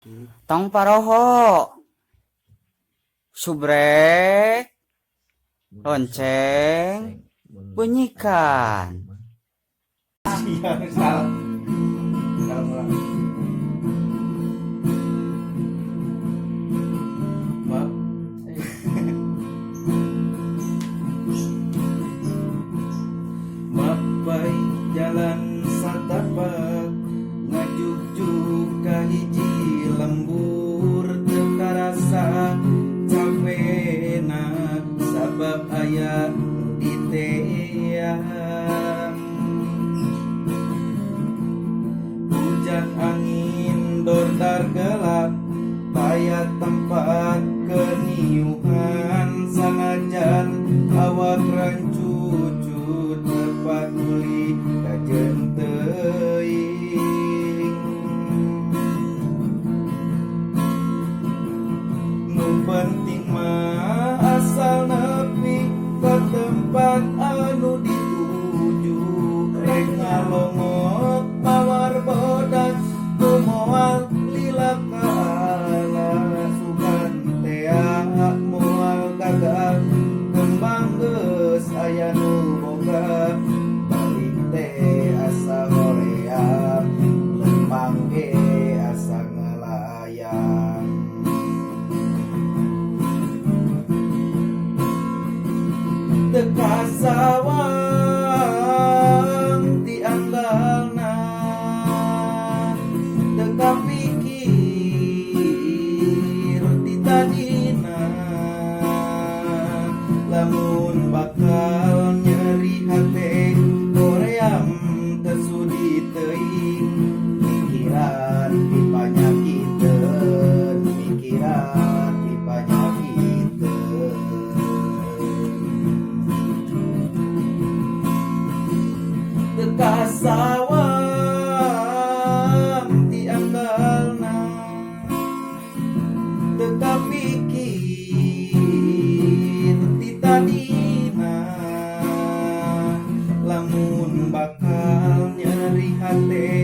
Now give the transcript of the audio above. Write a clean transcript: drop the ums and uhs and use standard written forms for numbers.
Tong paroho, subrek, lonceng, bunyikan. Mapai jalan satapak ngajuk-juk ka hiji lembur teu karasa capena sabab aya di teang hujan angin dordar gelap taya tempat keniuhan sanajan awak rancucut terpaduli kajen teuing nu penting mah asal nepi ka tempat anu dituju rek ngalongok mawar bodas nu moal lila ka alas sukan tea moal gagal kembang geus aya nu boga balik teh asa hoream lembang ge asa ngelayang teka sawang dianggalna teka pikir di tadina lamun bakal nyeri hate hoream tersudi teuing pikiran di panyakiteun pikiran di panyakiteun teka sawang dianggalna teka pikir di tadina lamun bakal nyeri hate